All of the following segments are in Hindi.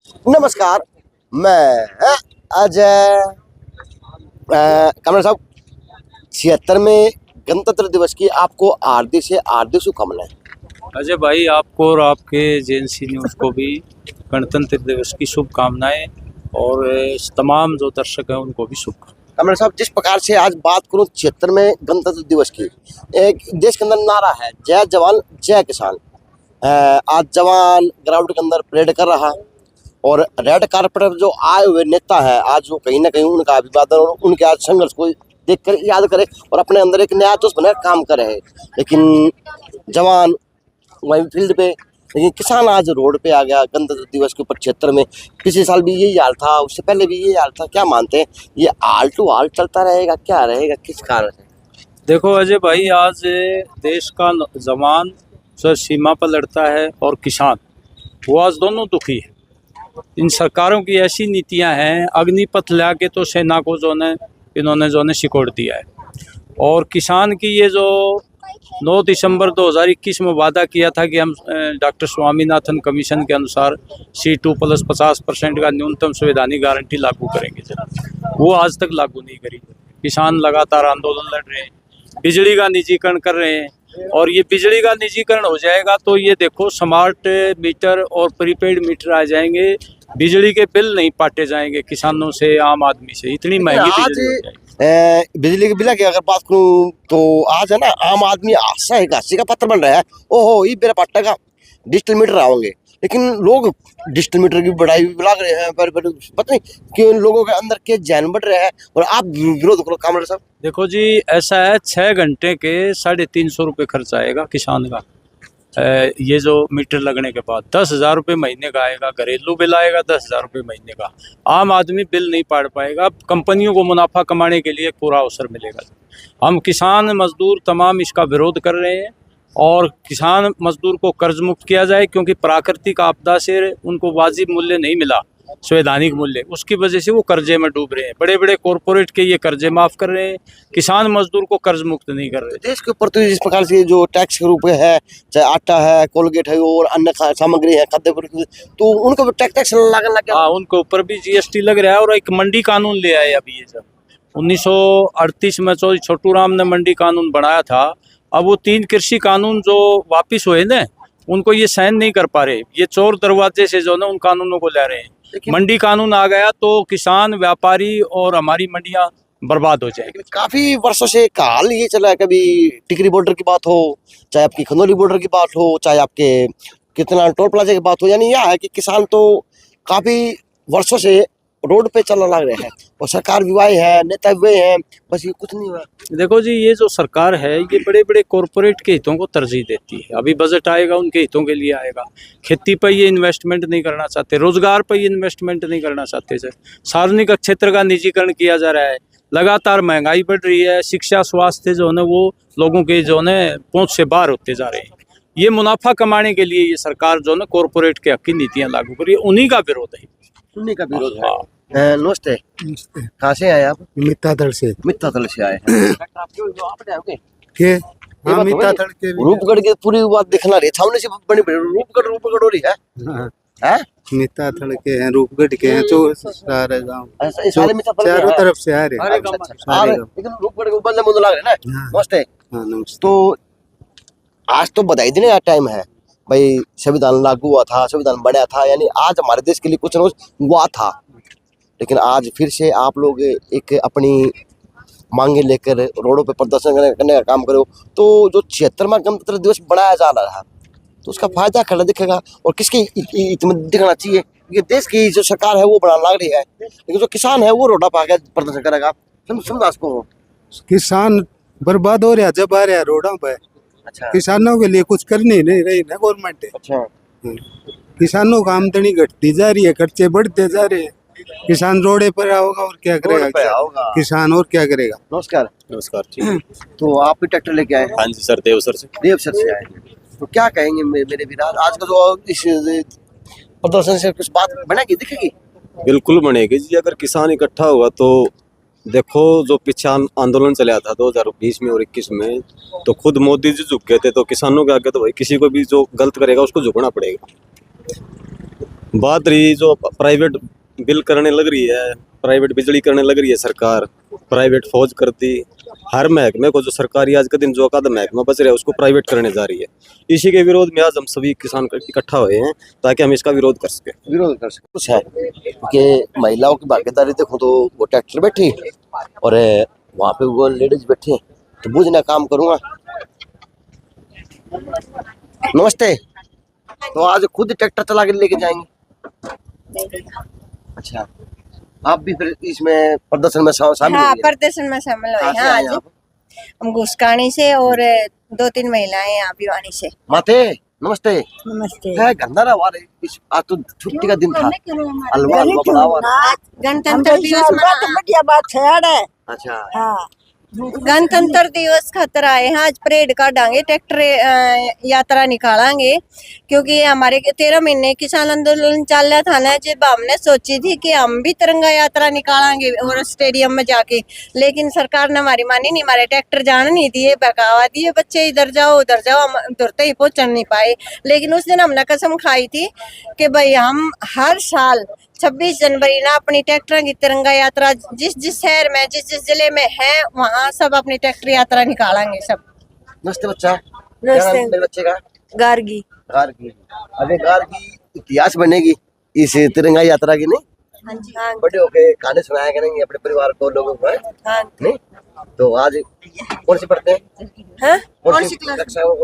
नमस्कार, मैं अजय। कमर साहब, 76वें गणतंत्र दिवस की आपको हार्दिक से हार्दिक शुभकामनाएं। अजय भाई, आपको और आपके जेएनसी न्यूज़ को भी गणतंत्र दिवस की शुभकामनाएं और तमाम जो दर्शक हैं उनको भी शुभकामनाएं। कमर साहब, जिस प्रकार से आज बात करूं 76वें गणतंत्र दिवस की, एक देश के अंदर नारा है जय जवान जय किसान। आज जवान ग्राउंड के अंदर परेड कर रहा और रेड कारपेट पर जो आए हुए नेता है, आज वो कहीं ना कहीं उनका अभिवादन और उनके आज संघर्ष को देखकर याद करे और अपने अंदर एक नया जोश बना काम कर रहे। लेकिन जवान वहीं फील्ड पे, लेकिन किसान आज रोड पे आ गया गणतंत्र दिवस के ऊपर। 76 में पिछले साल भी यही हाल था, उससे पहले भी यही हाल था। क्या मानते हैं, ये हाल टू हाल चलता रहेगा, क्या रहेगा, किस कारण से? देखो अजय भाई, आज देश का जवान जो सीमा पर लड़ता है और किसान, वो आज दोनों दुखी है। इन सरकारों की ऐसी नीतियां हैं, अग्निपथ ला के तो सेना को इन्होंने जो सिकोड़ दिया है। और किसान की ये जो 9 दिसंबर 2021 में वादा किया था कि हम डॉक्टर स्वामीनाथन कमीशन के अनुसार C2 प्लस 50% का न्यूनतम संवैधानिक गारंटी लागू करेंगे, वो आज तक लागू नहीं करी। किसान लगातार आंदोलन लड़ रहे हैं, बिजली का निजीकरण कर रहे हैं। और ये बिजली का निजीकरण हो जाएगा तो ये देखो, स्मार्ट मीटर और प्रीपेड मीटर आ जाएंगे, बिजली के बिल नहीं पाटे जाएंगे किसानों से, आम आदमी से। इतनी महंगी बिजली हो जाएगी। बिजली के बिल की अगर बात करूं तो आज है ना, आम आदमी घासी का पत्थर बन रहा है। ओहो, ये मेरा पट्टा का डिजिटल मीटर आओगे, लेकिन लोग डिजिटल मीटर की बढ़ाई लाग रहे हैं, पर पता नहीं क्यों लोगों के अंदर के जहन बढ़ रहे हैं और आप विरोध करो। कामरेड साहब, देखो जी, ऐसा है, 6 घंटे के 350 रुपये खर्च आएगा किसान का। ये जो मीटर लगने के बाद 10,000 रुपये महीने का आएगा, घरेलू बिल आएगा 10,000 रुपये महीने का। आम आदमी बिल नहीं पाड़ पाएगा। कंपनियों को मुनाफा कमाने के लिए पूरा अवसर मिलेगा। हम किसान मजदूर तमाम इसका विरोध कर रहे हैं और किसान मजदूर को कर्ज मुक्त किया जाए, क्योंकि प्राकृतिक आपदा से उनको वाजिब मूल्य नहीं मिला, संवैधानिक मूल्य, उसकी वजह से वो कर्जे में डूब रहे हैं। बड़े बड़े कॉरपोरेट के ये कर्जे माफ कर रहे हैं, किसान मजदूर को कर्ज मुक्त नहीं कर रहे। देश के ऊपर तो जिस प्रकार से जो टैक्स के रूप में है, चाहे आटा है, कोलगेट है और अन्य सामग्री है, खाद्य, तो उनको भी टैक्स लगने लग गया। हाँ, उनके ऊपर भी GST लग रहा है। और एक मंडी कानून ले आए अभी, ये जब 1938 में छोटू राम ने मंडी कानून बनाया था। अब वो 3 कृषि कानून जो वापिस हुए ना, उनको ये सहन नहीं कर पा रहे। ये चोर दरवाजे से जो ना उन कानूनों को ले रहे हैं। मंडी कानून आ गया तो किसान, व्यापारी और हमारी मंडियां बर्बाद हो जाएगी। काफी वर्षों से हाल ये चला है, कभी टिकरी बॉर्डर की बात हो, चाहे आपकी खनौली बॉर्डर की बात हो, चाहे आपके कितना टोल प्लाजा की बात हो, यानी यह है कि किसान तो काफी वर्षों से रोड पे चलने लग रहे हैं और सरकार विवाह है, नेता विवाह है, बस ये कुछ नहीं हुआ। देखो जी, ये जो सरकार है ये बड़े बड़े कॉरपोरेट के हितों को तरजीह देती है। अभी बजट आएगा उनके हितों के लिए आएगा। खेती पर ये इन्वेस्टमेंट नहीं करना चाहते, रोजगार पर ये इन्वेस्टमेंट नहीं करना चाहते सर। सार्वजनिक क्षेत्र का निजीकरण किया जा रहा है, लगातार महंगाई बढ़ रही है, शिक्षा स्वास्थ्य जो है वो लोगों के जो है पहुंच से बाहर होते जा रहे हैं। ये मुनाफा कमाने के लिए ये सरकार जो है कॉरपोरेट के हक की नीतियां लागू कर रही है, उन्हीं का विरोध है। सुनने का विरोध है। नमस्ते, कहाँ से आए आप? मित्तादल से। मित्तादल से आए हैं। के हाँ, मित्तादल के रूपगढ़ की पूरी बात दिखना रही, सामने से बड़ी रूपगढ़ हो रही है। हैं? मित्तादल के हैं, रूपगढ़ के हैं, जो सारे गांव चारों तरफ से आ रहे हैं। लेकिन रूपगढ़ के ऊपर से मुझे लग रहा है ना। नमस्ते। हाँ, नमस्ते। तो आज तो बधाई देने का टाइम है भाई, संविधान लागू हुआ था, संविधान बना था, यानी आज हमारे देश के लिए कुछ न कुछ हुआ था। लेकिन आज फिर से आप लोग एक अपनी मांगे लेकर रोडों पे प्रदर्शन करने का काम करो, तो जो 76वां गणतंत्र दिवस बनाया जा रहा है तो उसका फायदा खड़ा दिखेगा और किसकी दिखना चाहिए, क्योंकि देश की जो सरकार है वो बनाने लग रही है, लेकिन जो किसान है वो रोडा पा के प्रदर्शन करेगा। समझा इसको? किसान बर्बाद हो रहा जब आ रहा रोडों पे। अच्छा, किसानों के लिए कुछ करनी नहीं रही ना गवर्नमेंट। अच्छा, किसानों का आमदनी घटती जा रही है, खर्चे बढ़ते जा रहे हैं। किसान रोडे पर आओगा और क्या करेगा किसान, और क्या करेगा। नमस्कार। नमस्कार जी। तो आप भी ट्रैक्टर लेके आए हैं? हाँ जी सर, देवसर से। देवसर से आए हैं, तो क्या कहेंगे मेरे विराज, आज का जो इस प्रदर्शन से कुछ बात बनेगी, दिखेगी? बिल्कुल बनेगी जी। अगर किसान इकट्ठा हुआ तो देखो, जो पीछे आंदोलन चला था 2020 में और 21 में, तो खुद मोदी जी झुक गए थे। तो किसानों के आगे तो भाई किसी को भी जो गलत करेगा उसको झुकना पड़ेगा। बात रही जो प्राइवेट बिल करने लग रही है, प्राइवेट बिजली करने लग रही है सरकार, प्राइवेट फौज करती, हर महकमे को जो सरकारी आज के दिन जो आधा महकमा बच रहा है उसको प्राइवेट करने जा रही है। इसी के विरोध में आज हम सभी किसान इकट्ठा हुए हैं ताकि हम इसका विरोध कर सके। विरोध कर सकते कुछ है कि महिलाओं की भागीदारी देखो तो वो ट्रैक्टर बैठी और वहाँ पे वो लेडीज बैठी है, तो बुझना काम करूँगा। नमस्ते। तो आज खुद ट्रैक्टर चला के लेके जाएंगे? अच्छा, आप भी फिर इसमें प्रदर्शन में शामिल हाँ, होंगे? प्रदर्शन में शामिल हुए कहाँ से हैं आए आज। आप? हम घुसकानी से और 2-3 महिलाएं यहाँ भिवानी से। माते नमस्ते। नमस्ते। है गंदारा वाले आज तो छुट्टी का दिन था, अलवा अलवा बड़ा हुआ। आज गणतंत्र दिवस बढ़िया बात है। अच्छा, हाँ, गणतंत्र दिवस खातर आए हैं। आज परेड काटांगे, ट्रैक्टर यात्रा निकालेंगे, क्योंकि हमारे 13 महीने किसान आंदोलन चल रहा था ना, जब हमने सोची थी कि हम भी तिरंगा यात्रा निकालेंगे और स्टेडियम में जाके, लेकिन सरकार ने हमारी मानी नहीं, हमारे ट्रैक्टर जाने नहीं दिए, बहकावा दिए, बच्चे इधर जाओ उधर जाओ, हम उधर तक ही पहुंच नहीं पाए। लेकिन उस दिन हमने कसम खाई थी कि भाई हम हर साल 26 जनवरी ना अपनी ट्रैक्टर की तिरंगा यात्रा जिस जिस शहर में जिस जिस जिले में है वहाँ सब अपनी ट्रैक्टर यात्रा निकालेंगे सब। नमस्ते बच्चा। क्या नाम है मेरे बच्चे का? गार्गी। गार्गी। अबे गार्गी इतिहास बनेगी इस तिरंगा यात्रा की, नहीं? हाँ जी। हाँ बड़े होके कहानी सुनाया करेंगे अपने परिवार को, लोगों को, हाँ। नहीं? तो आज कौन सी पढ़ते हैं? हाँ? कौन सी कक्षा में?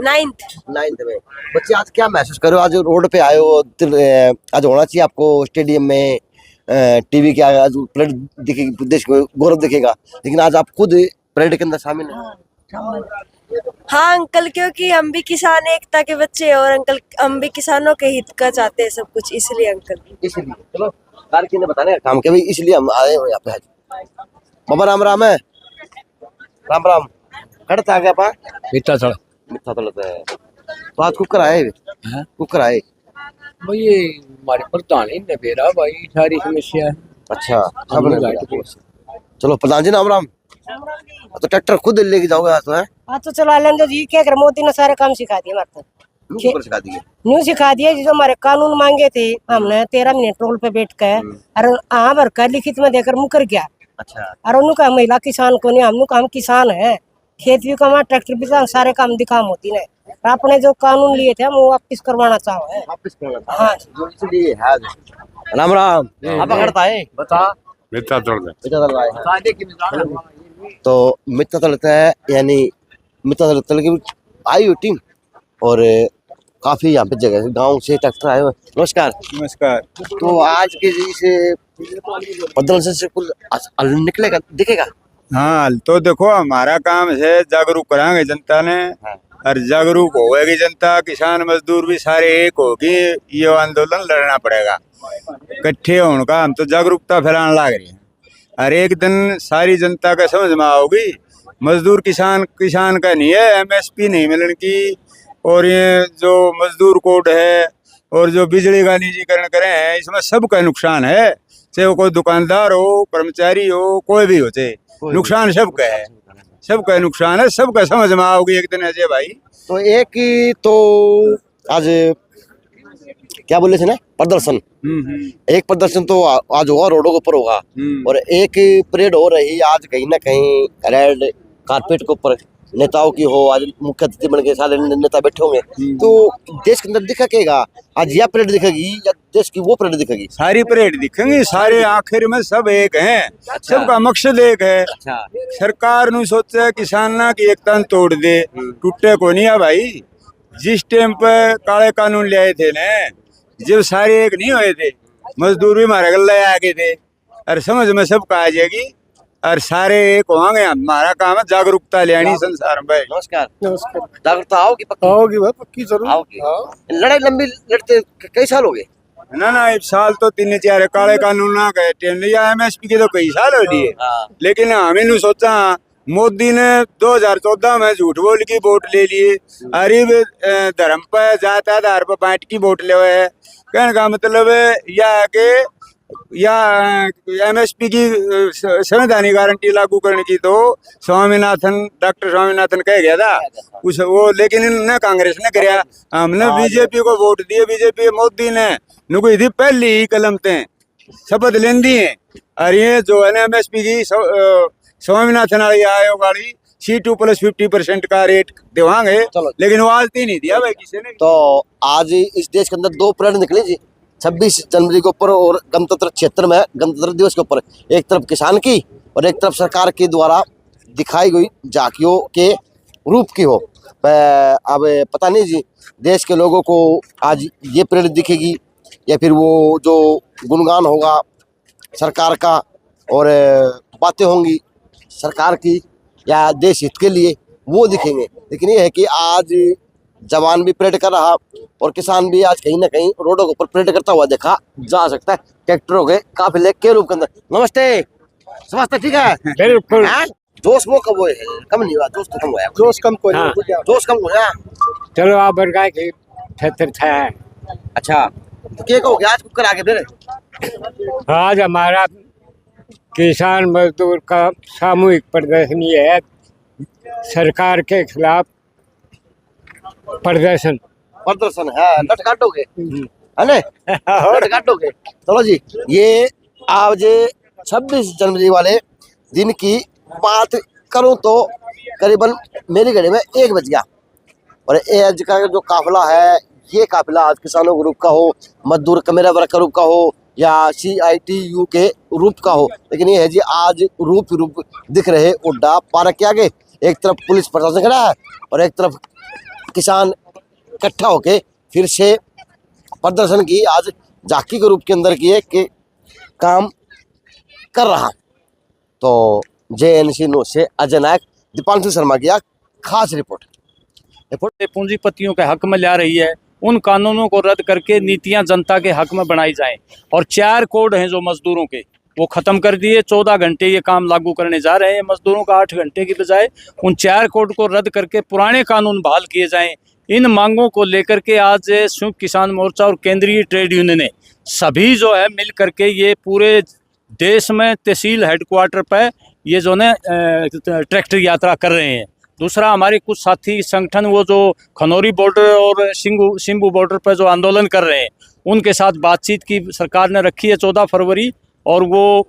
9th में। बच्चे आज क्या महसूस करो? आज रोड पे आए हो, आज होना चाहिए आपको स्टेडियम में, टीवी के आगे आज परेड दिखेगी, देश को गौरव दिखेगा, लेकिन आज आप खुद परेड के अंदर शामिल हैं। हाँ अंकल, क्योंकि हम भी किसान एकता के बच्चे हैं और अंकल हम भी किसानों के हित का चाहते हैं सब कुछ, इसलिए अंकल। इसलिए चलो गार्गी ने बताने का काम किया भाई, इसलिए हम आए हुए यहाँ पे आज। बाबा राम राम है। राम राम। कड़ता आ गया पा मिट्टा थोड़ा मिठा तो लगता है। तो आज कुकर आए, कुकर आए। भाई ये हमारे प्रधान ही ने बेरा भाई सारी समस्या है। अच्छा, सब ने बैठा। चलो प्रधान जी राम राम। तो ट्रैक्टर खुद लेके जाओगे आज तो? है हाँ तो चलो आनंद जी, क्या कर, मोदी ने सारे काम सिखा दिए हमारे को, कुकर सिखा दिए। न्यू सिखा दिए। जो हमारे कानून मांगे थे हमने 13 मिनट रोल पे बैठ कर और हाँ भर कर लिखित में देकर मुकर गया। अच्छा, और उन्होंने कहा महिला किसान को नहीं, हमने कहा हम किसान है, खेत भी कमा ट्रैक्टर भी कमा, सारे काम दिखा मोदी ने। आपने जो कानून लिए थे हम वो वापिस करवाना चाहो है। वापस करना था। हाँ जो इसलिए है आज। राम राम। आप करता है बता मिट्टा तोड़ दे। मिठा तल है। तो मिठा तलता है, यानी मिठा तल की आई हुई टीम और काफी यहाँ पे जगह गांव से ट्रैक्टर आए हुए। नमस्कार। नमस्कार। तो आज के इस प्रदर्शन से कुछ निकलेगा, दिखेगा? हाँ तो देखो, हमारा काम है जागरूक कराएंगे जनता ने, और जागरूक होगी जनता, किसान मजदूर भी सारे एक होगी, ये आंदोलन लड़ना पड़ेगा इकट्ठे उनका। हम तो जागरूकता फैलाने लग रही है, और एक दिन सारी जनता का समझ में आओगी। मजदूर किसान का नहीं है, एमएसपी नहीं मिलने की, और ये जो मजदूर कोड है और जो बिजली का निजीकरण करे हैं, इसमें सबका नुकसान है, चाहे वो कोई दुकानदार हो, कर्मचारी हो, कोई भी हो, चाहे नुकसान सबका है, सबका नुकसान है, सबका समझ में आओगी एक दिन अजय भाई। तो एक ही तो आज क्या बोले थे ना, प्रदर्शन। एक प्रदर्शन तो आज होगा, रोडों के ऊपर होगा, और एक परेड हो रही आज कहीं ना कहीं रेड कारपेट के ऊपर नेताओं की हो। आज मुख्य अतिथि बन के सारे नेता बैठे होंगे, तो देश के अंदर दिखेगा आज यह परेड दिखेगी या देश की वो परेड दिखेगी? सारी परेड दिखेंगी, सारे आखिर में सब एक हैं। अच्छा। सबका मकसद एक है। अच्छा। सरकार ने सोचा किसान की एकता तोड़ दे, टूटे को नहीं है भाई। जिस टाइम पे काले कानून ले आए थे ना, जब सारे एक नहीं हुए थे, मजदूर भी हमारे गले आगे थे, और समझ में सबका आ जाएगी और सारे एक होंगे। हमारा काम है जागरूकता ले आनी संसार में। नमस्कार। नमस्कार। जागरूकता आओगी? पक्की आओगी भाई, पक्की जरूर आओगी। लड़ाई लंबी लड़ते कई साल हो गए ना, एक साल तो 3-4 काले कानून ना गए टाइम लिया, एमएसपी के तो कई साल हो लिए। लेकिन हमें सोचा, मोदी ने 2014 में झूठ बोल की वोट ले लिए, गरीब धर्म पर जात आधार पर बांट की वोट ले हुए है। कहने का मतलब यह है कि या एमएसपी की संवैधानिक गारंटी लागू करने की तो डॉक्टर स्वामीनाथन कह गया था उस वो, लेकिन इन्होंने कांग्रेस ने कराया। हमने बीजेपी को वोट दिए, बीजेपी मोदी ने नुको यदि पहली ही कलम थे शपथ लेंदी है। और ये जो है ना एमएसपी की स्वामीनाथन वाली आयोग वाली C2+50% का रेट देवांगे, चलो। लेकिन वो आज नहीं दिया भाई किसी ने। तो आज इस देश के अंदर दो परेड निकली जी, 26 जनवरी के ऊपर और गणतंत्र क्षेत्र में गणतंत्र दिवस के ऊपर। एक तरफ किसान की और एक तरफ सरकार के द्वारा दिखाई गई झांकियों के रूप की हो। अब पता नहीं जी देश के लोगों को आज ये परेड दिखेगी या फिर वो जो गुणगान होगा सरकार का और बातें होंगी सरकार की या देश हित के लिए वो दिखेंगे। लेकिन ये है कि आज जवान भी परेड कर रहा और किसान भी आज कहीं ना कहीं रोडों के ऊपर परेड करता हुआ देखा जा सकता है, ट्रैक्टरों के काफिले के रूप के अंदर। नमस्ते, समझते ठीक है? बिल्कुल। जोश वो कब है? कम नहीं हुआ, जोश तो कम हुआ। जोश कम को हाँ, जोश कम हुआ। चलो आप बरगाए के छतर था। अच्छा तो क्या कहोगे आज कुकर आगे फिर? आज हमारा किसान मजदूर का सामूहिक प्रदर्शन ये है, सरकार के खिलाफ प्रदर्शन है। लट काटोगे है ना? लट काटोगे। चलो जी, ये आज 26 जनवरी वाले दिन की बात करूं तो करीबन मेरी घड़ी में 1 बज गया और आज का जो काफिला है ये काफिला आज किसानों के रूप का हो, मजदूर कमेरा वर्ग का रूप का हो या CITU के रूप का हो, लेकिन ये है जी आज रूप दिख रहे उड्डा पार्क के आगे। एक तरफ पुलिस प्रशासन खड़ा है और एक तरफ किसान इकट्ठा होके फिर से प्रदर्शन की आज झांकी के रूप के अंदर किए कि काम कर रहा। तो JNC न्यूज़ से अजय नायक, दीपांशु शर्मा की खास रिपोर्ट। पूंजीपतियों के हक में ला रही है, उन कानूनों को रद्द करके नीतियां जनता के हक में बनाई जाएं। और 4 कोड हैं जो मजदूरों के, वो ख़त्म कर दिए। 14 घंटे ये काम लागू करने जा रहे हैं मजदूरों का, 8 घंटे की बजाय। उन 4 कोड को रद्द करके पुराने कानून बहाल किए जाएं। इन मांगों को लेकर के आज संयुक्त किसान मोर्चा और केंद्रीय ट्रेड यूनियन ने सभी जो है मिल करके ये पूरे देश में तहसील हेडक्वार्टर पर ये जो है ट्रैक्टर यात्रा कर रहे हैं। दूसरा, हमारे कुछ साथी संगठन वो जो खनौरी बॉर्डर और सिंबू बॉर्डर पर जो आंदोलन कर रहे हैं, उनके साथ बातचीत की सरकार ने रखी है 14 फरवरी। और वो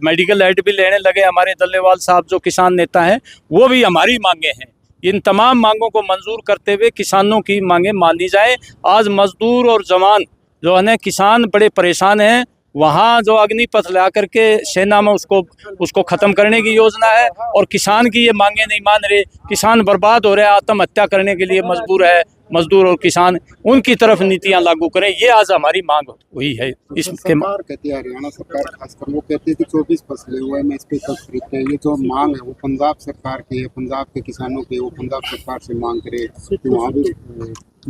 मेडिकल एड भी लेने लगे। हमारे दल्लेवाल साहब जो किसान नेता हैं वो भी हमारी मांगे हैं। इन तमाम मांगों को मंजूर करते हुए किसानों की मांगे मानी जाए। आज मजदूर और जवान जो है ना, किसान बड़े परेशान हैं। वहाँ जो अग्निपथ ला करके सेना में उसको ख़त्म करने की योजना है और किसान की ये मांगे नहीं मान रहे। किसान बर्बाद हो रहे हैं, आत्महत्या करने के लिए मजबूर है मजदूर और किसान। उनकी तरफ नीतियां लागू करें, ये आज हमारी मांग हुई है। इसके सरकार कहती है, हरियाणा सरकार खासकर वो कहती है कि 24 फसलें हुए MSP तक खरीदते हैं। ये जो मांग है वो पंजाब सरकार की है, पंजाब के किसानों की, वो पंजाब सरकार से मांग करे कि वहाँ भी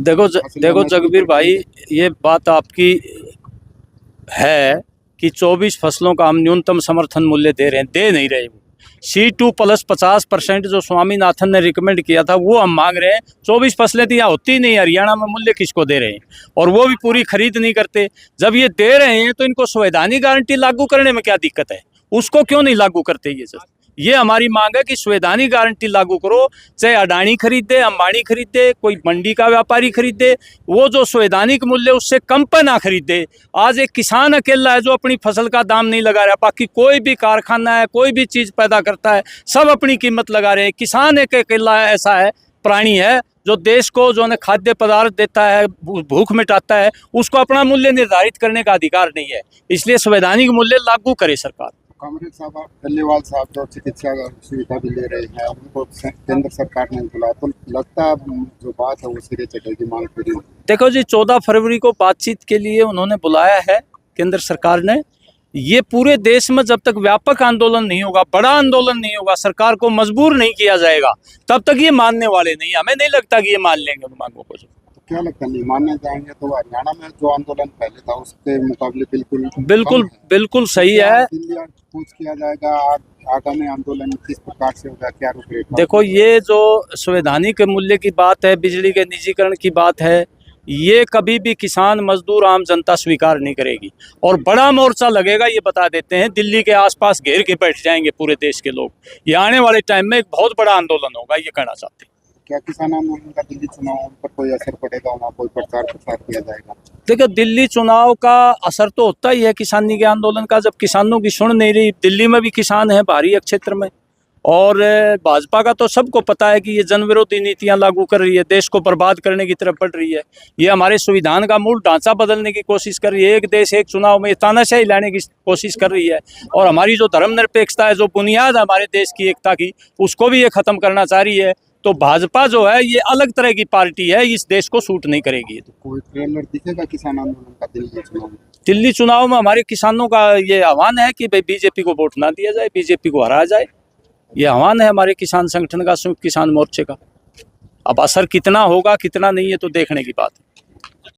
देखो जगबीर भाई, ये बात आपकी है कि 24 फसलों का हम न्यूनतम समर्थन मूल्य दे रहे हैं, दे नहीं रहे। C2+50% जो स्वामीनाथन ने रिकमेंड किया था वो हम मांग रहे हैं। 24 फसलें तो यहाँ होती नहीं, हरियाणा में मूल्य किसको दे रहे हैं? और वो भी पूरी खरीद नहीं करते। जब ये दे रहे हैं तो इनको संवैधानिक गारंटी लागू करने में क्या दिक्कत है? उसको क्यों नहीं लागू करते? ये हमारी मांग है कि संवैधानिक गारंटी लागू करो। चाहे अडानी खरीदे, अंबानी खरीदे, कोई मंडी का व्यापारी खरीदे, वो जो संवैधानिक मूल्य उससे कम पर ना खरीदे। आज एक किसान अकेला है जो अपनी फसल का दाम नहीं लगा रहा। बाकी कोई भी कारखाना है, कोई भी चीज़ पैदा करता है, सब अपनी कीमत लगा रहे हैं। किसान एक अकेला ऐसा है प्राणी है जो देश को जो है खाद्य पदार्थ देता है, भूख मिटाता है, उसको अपना मूल्य निर्धारित करने का अधिकार नहीं है। इसलिए संवैधानिक मूल्य लागू करे सरकार। कामरेड साहब, दल्लेवाल साहब जो चिकित्सा सुविधा भी ले रहे हैं, उनको केंद्र सरकार ने बुलाया, तो लगता है जो बात है वो सिरे चढ़ेगी, मांग पूरी होगी। देखो जी, 14 फरवरी को बातचीत के लिए उन्होंने बुलाया है केंद्र सरकार ने। ये पूरे देश में जब तक व्यापक आंदोलन नहीं होगा, बड़ा आंदोलन नहीं होगा, सरकार को मजबूर नहीं किया जाएगा, तब तक ये मानने वाले नहीं। हमें नहीं लगता कि ये मान लेंगे उन मांगों को। तो क्या लगता है, नहीं मानने जाएंगे तो हरियाणा में जो आंदोलन पहले था उसके मुकाबले बिल्कुल सही है। कुछ किया जाएगा, आगामी आंदोलन किस प्रकार से होगा, क्या रूपरेखा? देखो, ये जो संवैधानिक मूल्य की बात है, बिजली के निजीकरण की बात है, ये कभी भी किसान मजदूर आम जनता स्वीकार नहीं करेगी। और बड़ा मोर्चा लगेगा, ये बता देते हैं, दिल्ली के आसपास घेर के बैठ जाएंगे पूरे देश के लोग। ये आने वाले टाइम में एक बहुत बड़ा आंदोलन होगा, ये कहना चाहते हैं। क्या किसान आंदोलन का दिल्ली चुनाव पर कोई असर पड़ेगा, वहाँ कोई प्रचार प्रसार किया जाएगा? देखो, दिल्ली चुनाव का असर तो होता ही है किसानी के आंदोलन का, जब किसानों की सुन नहीं रही। दिल्ली में भी किसान है भारी क्षेत्र में, और भाजपा का तो सबको पता है कि ये जन विरोधी नीतियां लागू कर रही है, देश को बर्बाद करने की तरफ बढ़ रही है। ये हमारे संविधान का मूल ढांचा बदलने की कोशिश कर रही है, एक देश एक चुनाव में तानाशाही लाने की कोशिश कर रही है, और हमारी जो धर्मनिरपेक्षता है, जो बुनियाद है हमारे देश की एकता की, उसको भी ये खत्म करना चाह रही है। तो भाजपा जो है ये अलग तरह की पार्टी है, इस देश को सूट नहीं करेगी। कोई ट्रेलर दिखेगा किसान आंदोलन का दिल्ली चुनाव में? दिल्ली चुनाव में हमारे किसानों का ये आह्वान है कि भाई बीजेपी को वोट ना दिया जाए, बीजेपी को हराया जाए। ये आह्वान है हमारे किसान संगठन का, संयुक्त किसान मोर्चे का। अब असर कितना होगा कितना नहीं है तो देखने की बात है।